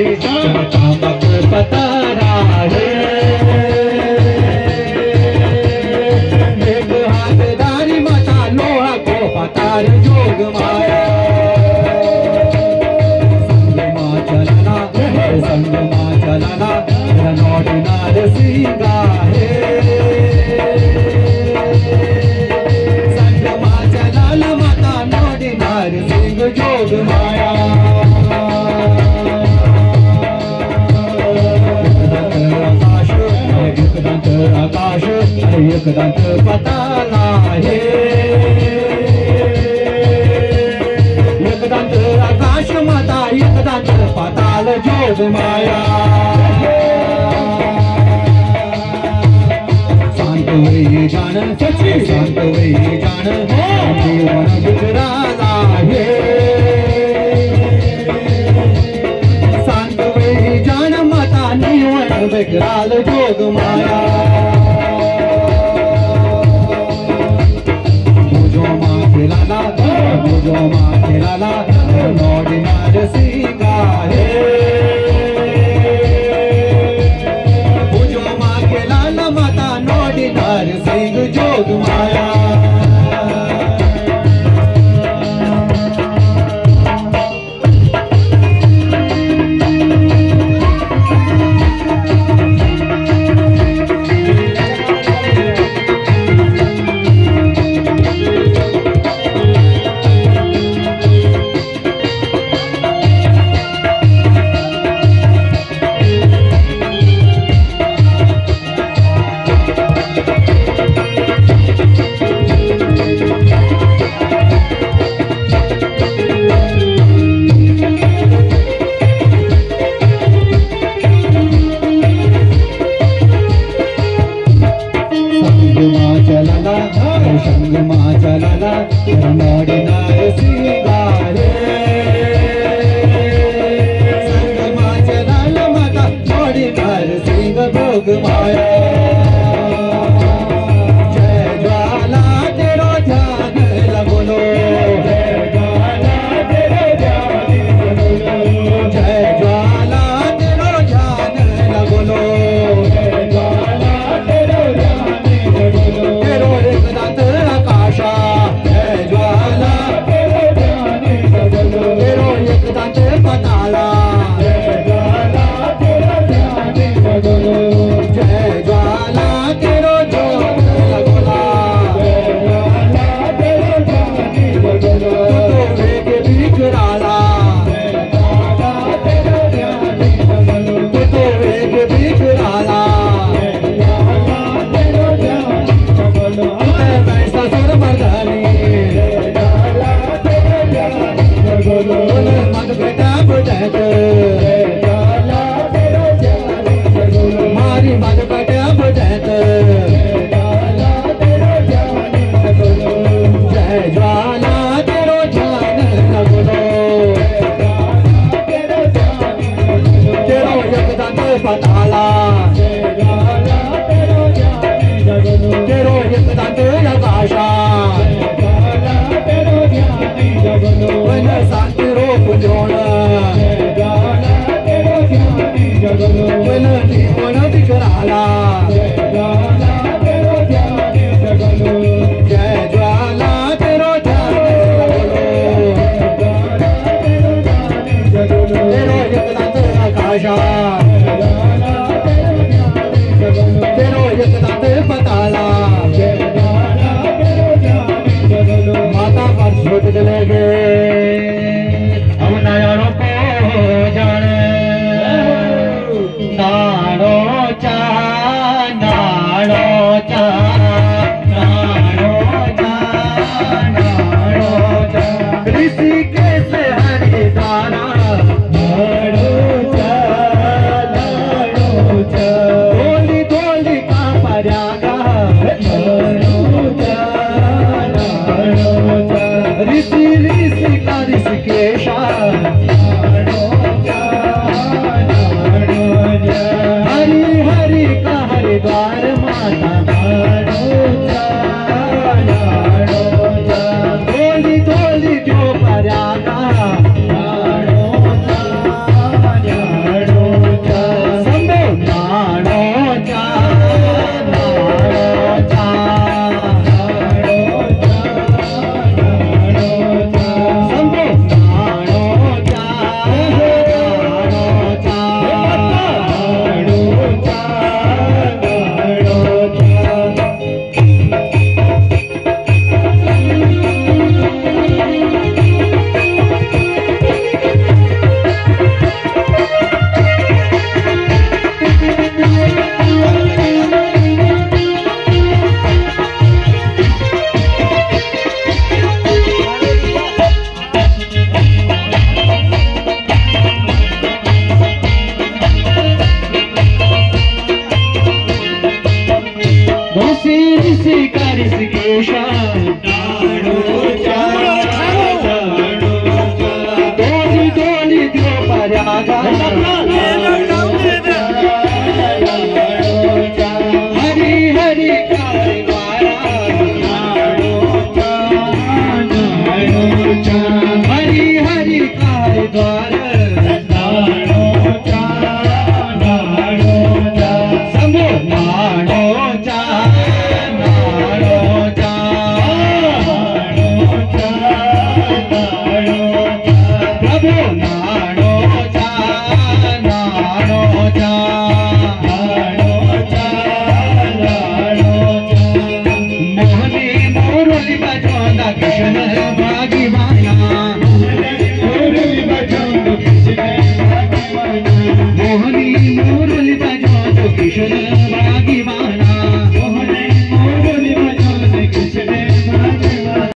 कामक पतारा है एक हाथदारी माता लोहा को पतार जोग माया संग माँ चलाना रनौटी नार सिंगा है संग माँ चलाना माता नौटी नार सिंह जोग माया एक दंत आकाश एक दंत पताला है एक दंत आकाश माता एक दंत पताल जोग माया शांत वही जान सच्ची शांत वही जान जीवन गुजराला है शांत वही जान माता जीवन विकराल जोग माया मुझो माँ खिलाना मुझो माँ खिलाना नौड़ी नार सिंगा है मुझो माँ खिलाना माता नौड़ी नार सिंह जोग माया संग माँ चलाना नौड़ी नार सिंगा है संग माँ चलाना माता नौड़ी नार सिंह जोग माया जय ज्वाला तेरो ध्यान लगोलो जय ज्वाला तेरो ध्यान लगोलो जय ज्वाला तेरो ध्यान लगोलो जय ज्वाला तेरो ध्यान लगोलो तेरो एक दंत आकाशा जय ज्वाला तेरो ध्यान लगोलो तेरो एक दंत पताला जय ज्वाला तेरो ध्यान लगोलो जय ज्वाला तेरो जोग लगोला जय ज्वाला तेरो ध्यान लगोलो तो वेग बिखराला जय ज्वाला तेरो ध्यान लगोलो तो वेग बिखराला जय ज्वाला तेरो ध्यान लगोलो वैसा सुर मर्दानी जय ज्वाला तेरो ध्यान लगोलो मत बेटा बुझत जय ज्वाला तेरो ध्यान लगोलो मारी मत बेटा बुझत जय ज्वाला तेरो ध्यान लगोलो जय ज्वाला तेरो ध्यान लगोलो तेरो ध्यान लगोलो तेरो एक दंत पताला जय ज्वाला तेरो ध्यान लगोलो तेरो एक दंत आकाशा जय ज्वाला तेरो ध्यान लगोलो वन शांत रूप जोण जय ज्वाला तेरो ध्यान लगोलो वन जीवन विकराला जय ज्वाला तेरो ध्यान लगोलो जय ज्वाला तेरो ध्यान लगोलो तेरो एक दंत आकाशा जय ज्वाला तेरो ध्यान लगोलो तेरो एक दंत पताला जय ज्वाला तेरो ध्यान लगोलो माता पर छोट चले गए हम नयनों को जाने नाड़ो चा नाड़ो चा नाड़ो चा नाड़ो चा ऋषिकेश हरिद्वारा नाड़ो चा धोली धोली का प्रयागा नाड़ो चा ऋषि ऋषि का ऋषिकेशा हरि हरि का हरिद्वार माता धोली धोली जो प्रयागा द्वार शंभो नाडोचा प्रभु नाडोचा मोहनी मोरली बजौंदा कृष्ण बागी माया मोहनी मोरली बजौंदा कृष्ण